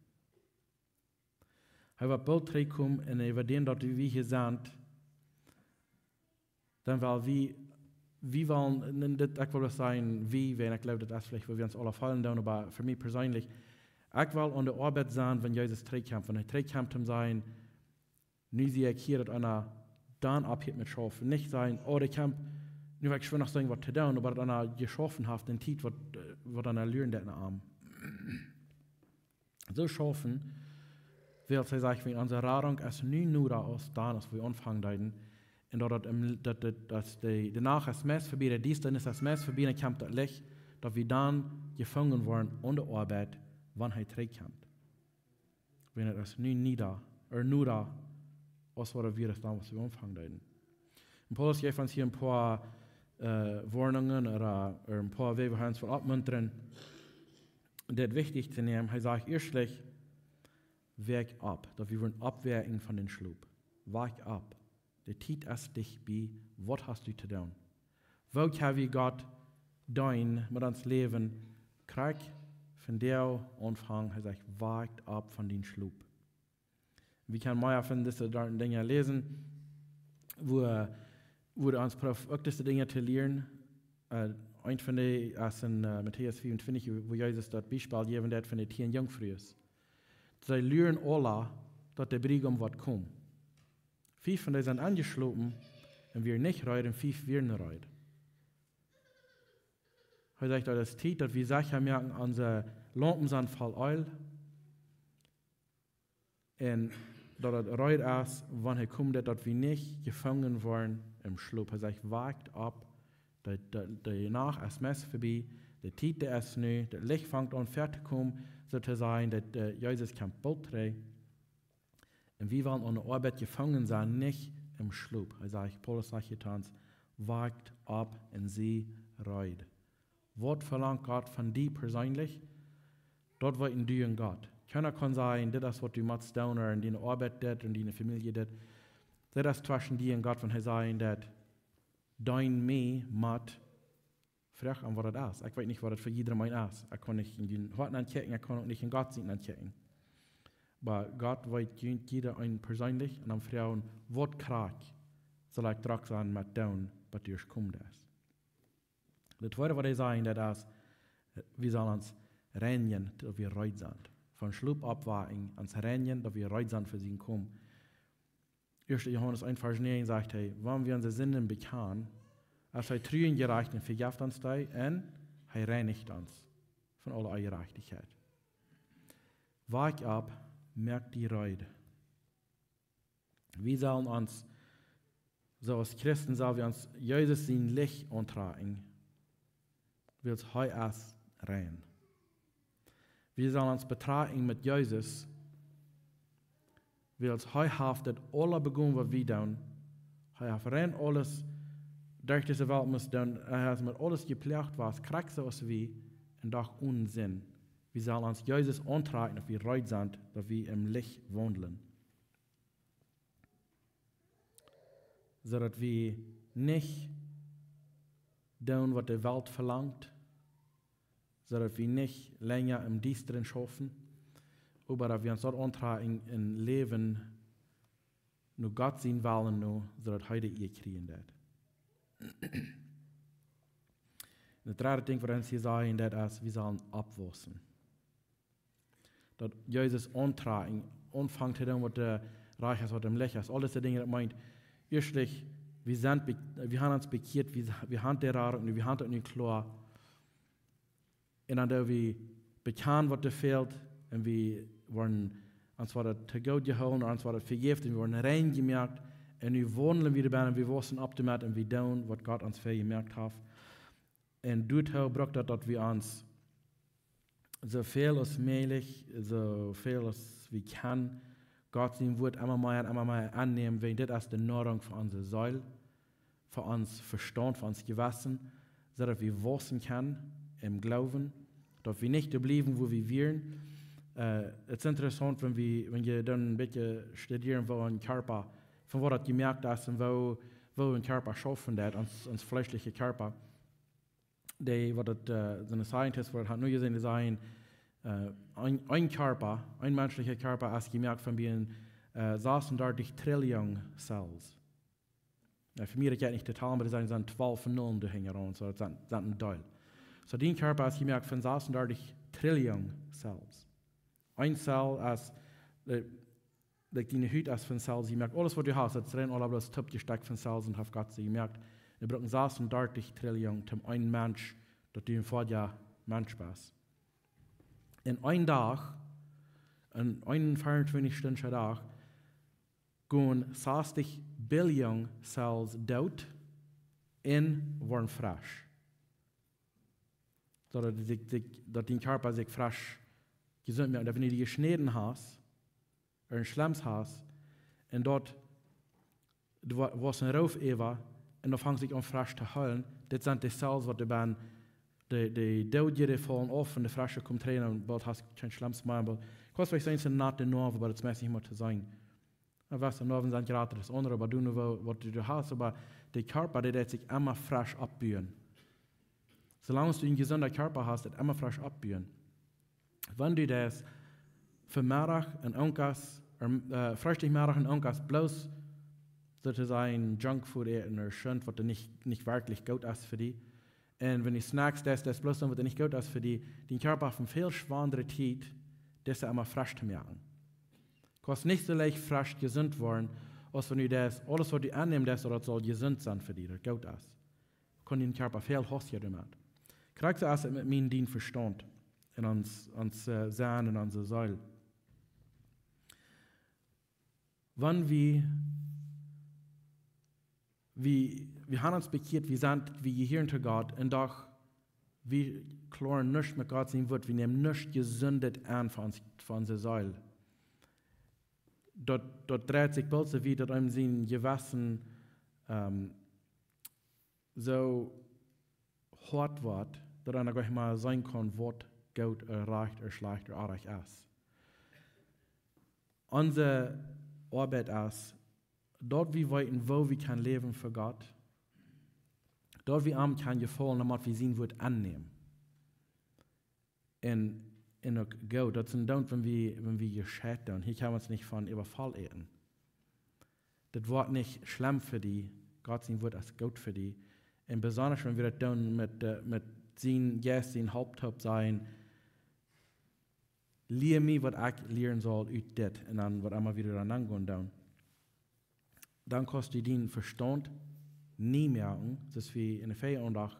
Hij wordt bald terugkomen en we denken dat we hier zijn. Dan wel wie wollen, ik wil zeggen, wie, en ik geloof dat is vielleicht, wo wir uns alle fallen doen, aber für mich persönlich, ich will an der Arbeit sein, wenn Jesus terugkommt. Wenn er terugkommt, sein, nu sehe ich hier, dass einer dann abhebt mit Schafen. Nicht sein, oh, der kommt, nu will ich schon noch sagen, was zu tun, aber dass einer geschaffen hat, den Tiet, was einer lernt, in den Arm. So schaffen, will sie sagen, wenn unsere Radung ist nur da aus, dann, als wir anfangen, und dass danach das Mess verbieten, dies dann ist das Mess verbieten, kommt das Licht, dass wir dann gefangen werden an der Arbeit, wann er zurückkommt. Wenn das nur da, als wir das dann, was wir anfangen. Und Paulus gibt uns hier ein paar Warnungen oder ein paar Wege, uns von abmuntern, das wichtig zu nehmen. Er sagt, erstlich, werk ab, dass wir abwerken von den Schlub. Werk ab. Der Tiet ist dich bei, was hast du zu tun? Wo kann wir Gott dein mit uns Leben krieg von der Anfang, er sagt, wagt ab von den Schlub. Wir können mehr von diesen Dingen lesen, wo uns auch diese Dinge zu lernen. Ein von denen ist in Matthäus 24, wo Jesus das Beispiel gegeben hat von den 10 Jungfrauen. Sie lernen alle, dass der Bräutigam wird kommen. 5 von denen sind angeschlossen und wir nicht reiten, 5 werden reiten. Er sagt, das ist Zeit, dass wir sicher merken, unsere Lampen sind voll Öl. Und dass es reut ist, wenn er kommt, dass wir nicht gefangen werden im Schlupf. Er sagt, wagt ab, danach ist Mess vorbei, der Zeit ist neu, das Licht fängt an, fertig zu kommen, so zu sein, dass Jesus kommt bald zurück. Und wir wollen an der Arbeit gefangen sein, nicht im Schlupf. Er sagt, Paulus sagt hier uns, wagt ab und sie reut. Was verlangt Gott von dir persönlich? Dort wird in dir Gott. Keiner kann sagen, das ist, was du machst, oder in deiner Arbeit, das und deine Familie, das. Das ist zwischen dir und Gott, wenn er sagt, dass dein Mehr macht, frag an, was das ist. Ich weiß nicht, was das für jedermann ist. Ich kann nicht in den Horten anchecken, ich kann auch nicht in Gott sehen anchecken. Aber Gott weiß jeder ein persönlich und am Frauen, was krieg, soll ich drauf sein mit dem, was durch kommt. Das zweite, was ich sage, das ist, wir sollen uns reinigen, dass wir reut sind. Von Schlupf abwarten, ans Reinigen, dass wir reut sind für sie kommen. 1. Johannes 1, Vers 9 sagt, hey, wenn wir unsere Sünden bekennen, als er trügen gereicht und vergift uns da, und er reinigt uns von aller Ungerechtigkeit. Wach ab, merkt die Reue. Wir sollen uns, so als Christen, sollen wir uns Jesus sein Licht antragen, wie es heute ist, rein. Wir sollen uns betrachten mit Jesus, wie es heute haftet, alle begonnen, was wir tun. Er hat rein alles durch diese Welt muss tun. Er hat mit alles gepflegt, was kriegt so als wir, und doch Unsinn. Wir sollen uns Jesus antragen, dass wir reut sind, dass wir im Licht wandeln. So dass wir nicht tun, was die Welt verlangt, so dass wir nicht länger im Düsteren schaffen, aber dass wir uns dort antragen in Leben, nur Gott sehen wollen, nur, so dass heute ihr kriegen wird. Das dritte Ding, was uns hier sagen, das ist, wir sollen abwaschen. Dass Jesus antragen, anfängt zu tun, was der Reich ist, was dem Licht ist. Alles die Dinge, das meint, erstlich, wir haben uns bekehrt, wir haben die Radung, wir haben das nicht klar. Und dann, wir bekennen, was da fehlt, und wir wurden uns das zu Gott geholt, uns das vergiftet, wir wurden rein gemerkt, und wir wandeln wieder bei, und wir waschen ab damit, und wir tun, was Gott uns vergemerkt hat. Und dort braucht das, dass wir uns so viel als möglich, so viel als wir können, Gott sein Wort immer mehr annehmen, weil das ist die Nahrung für unsere Seele, für uns Verstand, für uns Gewissen, so dass wir wachsen können im Glauben, dass wir nicht bleiben, wo wir wären. Es ist interessant, wenn wir dann ein bisschen studieren, wo ein Körper, von wo das gemerkt ist und wo ein Körper schaffen wird, uns fleischliche Körper. Die, was das, so eine Scientist, was hat nur gesehen, die sagen, ein Körper, ein menschlicher Körper, als gemerkt von mir, 36 Trillion Cells. Für mich geht nicht total, aber das sind 12 Nullen dahinter, so das sind ein Teil. So den Körper als gemerkt von 36 Trillion Cells. Ein Cell als die Hüt als von Cells, gemerkt, alles was du hast, das drin, alles das Top gesteckt von Cells und hat Gott sie gemerkt, wir brauchen 36 Trillion, um ein Mensch, das du im Vorjahr Mensch bist. In einem Tag, in einem 24-stündigen Tag, gehen 60 Billion Cells dort und werden frisch. So dass dein Körper sich frisch gesund wird. Und wenn du die geschnitten hast, oder einen Schlems hast, und dort was ein Rauf über, und dann fangen sich an frisch zu heilen, das sind die Cells, die Dode fallen auf, und die Frische kommt rein, und bald hast du kein Schlems mehr. Aber kannst du sagen, es ist nicht der Norm, aber das muss nicht mehr zu sein. Was der Norm sind gerade das andere, aber du nur, was du hast, aber der Körper, der sich immer frisch abbühen. Solange du einen gesunden Körper hast, der immer frisch abbühen. Wenn du das für Mittag und Onkas, Frühstück, Mittag und Onkas bloß sozusagen Junkfood essen oder schön, was nicht wirklich gut ist für dich. Und wenn du Snacks das bloß dann, was nicht gut ist für dich, den Körper von viel schwanere Zeit, das immer frisch zu merken. Du kannst nicht so leicht frisch gesund werden, als wenn du das, alles was du annimmst, das soll gesund sein für dich, das gut ist. Du kannst den Körper viel hochziehen damit. Kriegst du also mit meinem den Verstand in uns Sehnen und unsere Säule. Wenn wir haben uns bekehrt, wir gehören zu Gott, und doch wir klären nichts mit Gott sein Wort, wir nehmen nichts gesündet an von unserer Säule. Dort dreht sich bald so wie, dass einem sein Gewissen so hart wird, dass einer gleich mal sein kann, was gut oder recht oder schlecht oder artig ist. Unsere Arbeit ist, dort wir weiten, wo wir können leben für Gott, dort wir am kann gefallen, damit wir sein Wort annehmen. Und go, das sind dann, wenn wir gescheit tun. Hier kann man es nicht von Überfall eten. Das Wort nicht schlimm für die, Gott sein Wort ist gut für die. Und besonders, wenn wir das tun mit seinem Geist, seinem Haupthaupt sein, lehre mir, was ich lernen soll, aus das, und dann wird immer wieder dann angehen. Dann kostet die den Verstand nie merken, das ist wie in der Feiertag,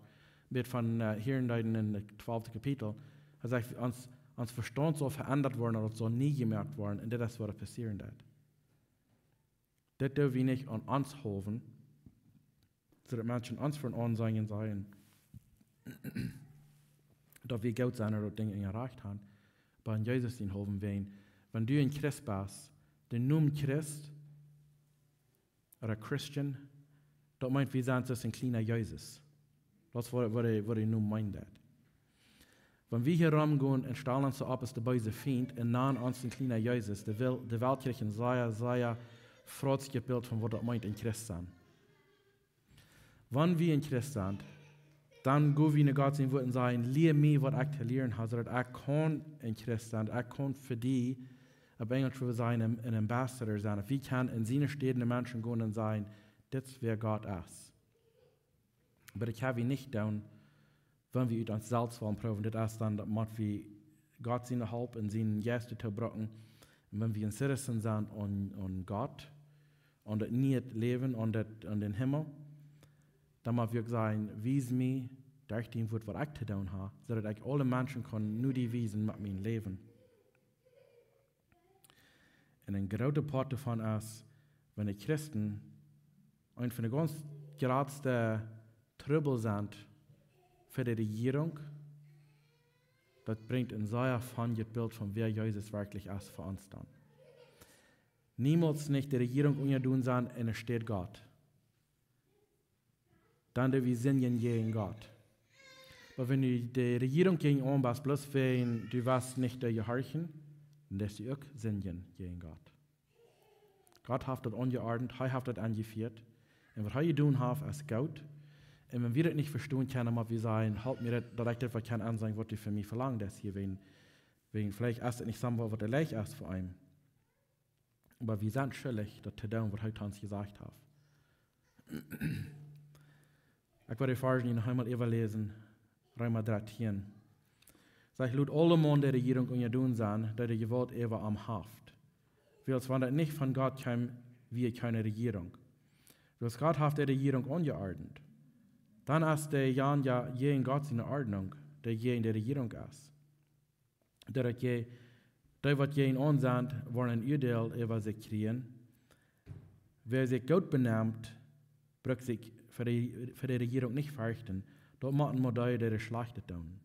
wird von hier in dem 12. Kapitel, er sagt, uns Verstand soll verändert werden, oder soll nie gemerkt werden, und das ist, was passieren wird. Das dürfen wir nicht an uns hoffen, so dass Menschen uns von uns sein, dass wir Geld sein oder Dinge erreicht haben, aber an Jesus den hoffen wollen. Wenn du ein Christ bist, den Namen Christ oder Christian, das meint, wir sind das ein kleiner Jesus. Das ist, was ich nun meine. Wenn wir hier rumgehen und stellen uns so ab, als der böse Feind, und nahen uns ein kleiner Jesus, der Weltkirche sehr freudig Bild von was das meint, ein Christ sein. Wenn wir ein Christ sind, dann gehen wir in Gott sein Wort und sagen, lehre mir, was ich zu lernen habe, so dass ich kann ein Christ sein, ich kann für die, auf Englisch würde sein, ein Ambassador sein. Wir können in seine Städte Menschen gehen und sagen, das ist, wer Gott ist. Aber ich habe nicht tun, wenn wir uns selbst proben, das ist dann, dass wir Gott seine Halb und seine Gäste zu brauchen. Und wenn wir ein Citizen sind und Gott und das nicht leben und den Himmel, dann muss wir sagen, wies mir durch den Wort, was ich zu tun habe, so dass ich alle Menschen kann nur die wiesen mit meinem Leben. Und ein großer Part davon ist, wenn die Christen ein von den ganz geradsten Trübel sind für die Regierung, das bringt ein sehr funniges Bild von wer Jesus wirklich ist für uns dann. Niemals nicht die Regierung untertun sein, und es steht Gott. Dann wir singen gegen Gott. Aber wenn du die Regierung gegen uns bist, bloß wenn du was nicht gehorchen, dann lässt du auch singen gegen Gott. Gott hat das angeordnet, er hat das angeführt. Und was er tun hat, ist gut. Und wenn wir das nicht verstehen können, dann wir sagen, halt mir das, dass ich das kann ansagen, was du für mich verlangt, das hier, wenn Wegen vielleicht ist es nicht so, was er leicht ist für einen. Aber wir sind schuldig, das zu tun, was heute uns gesagt hat. Ich werde die Verse noch einmal überlesen, Römer 13. Sag, lud alle Mann der Regierung und ihr tun sein, der die Gewalt ever am Haft. Weil es das nicht von Gott kam, wie keine Regierung. Weil Gott hat der Regierung angeordnet. Dann ist der Jan ja je in Gott seine Ordnung, der je in der Regierung ist. Der je, der was je in uns sind, wollen ein Urteil über sich kriegen. Wer sich gut benimmt, braucht sich für die Regierung nicht fürchten. Dort machen wir die, die schlecht tun.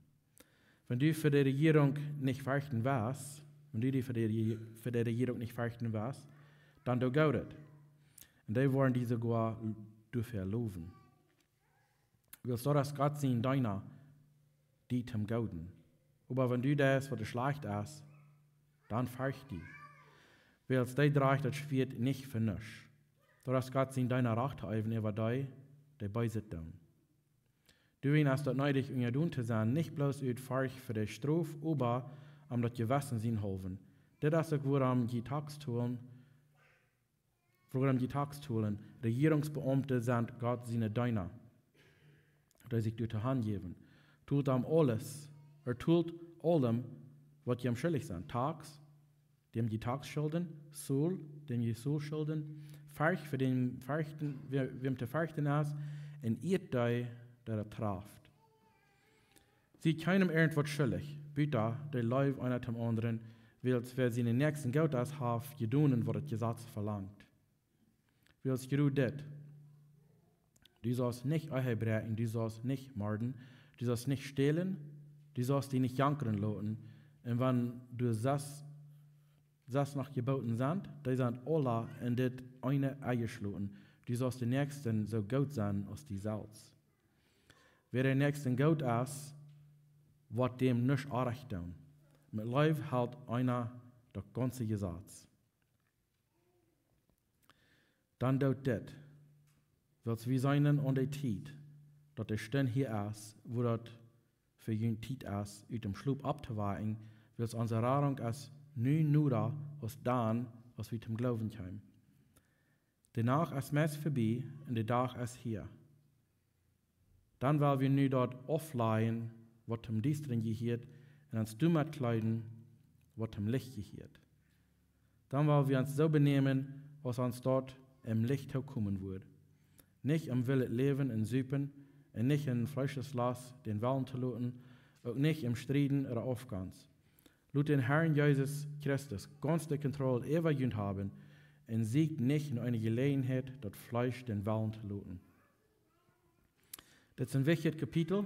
Wenn du für die Regierung nicht fürchten warst, wenn du für die Regierung nicht fürchten warst, dann du gaudet. Und die wollen diese sogar dafür loben. Willst du, dass Gott sehen deiner, die zum Gauden. Aber wenn du das, was schlecht ist, dann fürcht die. Weil die dreht das Schwert nicht für nichts. Dass Gott sehen deiner Recht haben über die beisit tun. Du hast das nötig, um ihr tun zu sein, nicht bloß uit Furcht für die Strafe, aber um das Gewissen zu helfen. Das ist woran die Tagstuhlen, Regierungsbeamte sind Gott seine Diener, die sich durch die Hand geben. Tut ihm alles, tut allem, was ihm schuldig sind. Tags, dem die Tags schulden, Soul, dem die Soul schulden, Furcht für den Furchten, wem zu fürchten ist, und ihr der trafft. Sie keinem irgendwas schuldig, bitte, der Leib einer zum anderen, weil wer sie den nächsten Geld als hat, gedonen, was das Gesetz verlangt. Weil es geruht das. Du sollst nicht brechen, du sollst nicht morden, du sollst nicht stehlen, du sollst die nicht jankern lassen. Und wenn du das nach Geboten sind, die sind alle in das eine eingeschlossen. Du sollst den Nächsten so gut sein als die selbst. Wer der Nächsten gut ist, wird dem nicht Unrecht tun. Mit Leib hält einer das ganze Gesetz. Dann tut das, weil wir seinen an der Zeit, dass der Stern hier ist, wo das für ihn Zeit ist, aus dem Schlaf abzuweichen, weil es unsere Erfahrung ist, nur als dann, als wir zum Glauben kommen. Der Nacht ist meist vorbei und der Tag ist hier. Dann wollen wir nu dort aufleihen, was zum Dienstring gehört, und uns dummer kleiden, was zum Licht gehört. Dann wollen wir uns so benehmen, was uns dort im Licht kommen wird. Nicht im Willen leben und süpen, und nicht in fleisches Lass den Willen zu lassen, auch nicht im Striden oder Aufgangs. Laut den Herrn Jesus Christus ganz die Kontrolle übergehend haben und siegt nicht in eine Gelegenheit, das Fleisch den Willen zu lassen. Das ist ein wichtiges Kapitel.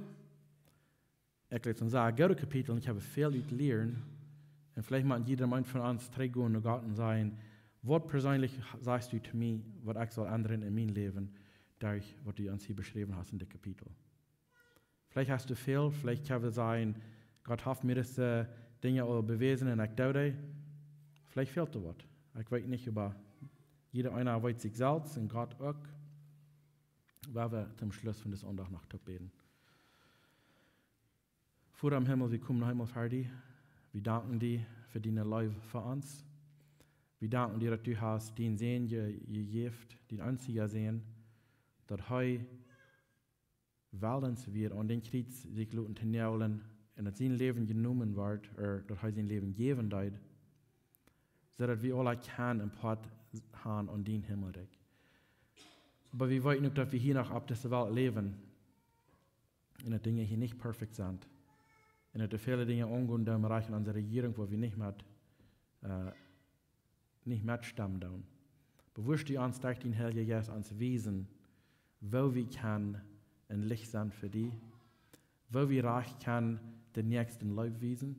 Ich will sagen, ein gutes Kapitel, und ich habe viel zu lernen. Und vielleicht mag jeder von uns trägen nach Gott und sagen, was persönlich sagst du zu mir, was ich soll anderen in meinem Leben, durch was du uns hier beschrieben hast in dem Kapitel. Vielleicht hast du viel, vielleicht kann ich sagen, Gott hat mir das Dinge alle bewiesen und ich tue. Vielleicht fehlt dir was. Ich weiß nicht, aber jeder einer weiß sich selbst und Gott auch. Weil wir zum Schluss von diesem Sonntag noch beten. Vater im Himmel, wir kommen noch einmal für dich. Wir danken dir für deine Liebe für uns. Wir danken dir, dass du hast den Sehen gegeben, den Einziger sehen, dass heute wählens wird und den Krieg sich luten zu nählen und dass sein Leben genommen wird, oder dass er sein Leben geben wird, so dass wir alle können im Part haben und den Himmel. Aber wir wollen nicht, dass wir hier noch auf dieser Welt leben und dass Dinge hier nicht perfekt sind. Und dass viele Dinge umgehen im Bereich unserer Regierung, wo wir nicht mitstimmen. Bewusst die uns durch den Heiligen Geist ans Wesen, wo wir können ein Licht sein für die, wo wir reich können den nächsten Leib wiesen,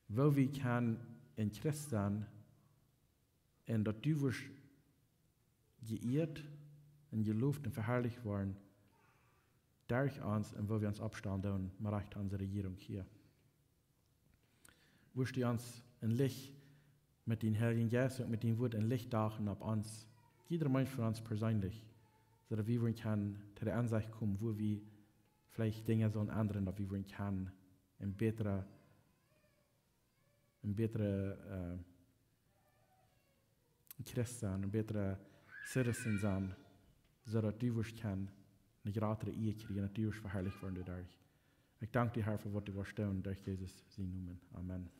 wo wir können in Christ sein und dass du wirst geehrt und gelobt und verherrlicht worden durch uns und wo wir uns abstellen tun, reicht unsere Regierung hier. Wirst du uns ein Licht mit den Heiligen Geist und mit dem Wort ein Licht dachen auf uns, jeder Mensch von uns persönlich, so dass wir können zu der Ansicht kommen, wo wir vielleicht Dinge so ändern, dass wir können ein besserer een betere Christ zijn, een betere citizen zijn, zodat du wirst kan een grotere eer krijgen, dat du wirst verherrlicht worden door. Ik dank dir, Herr, voor wat du wirst doen, durch Jesus, zijn noemen. Amen.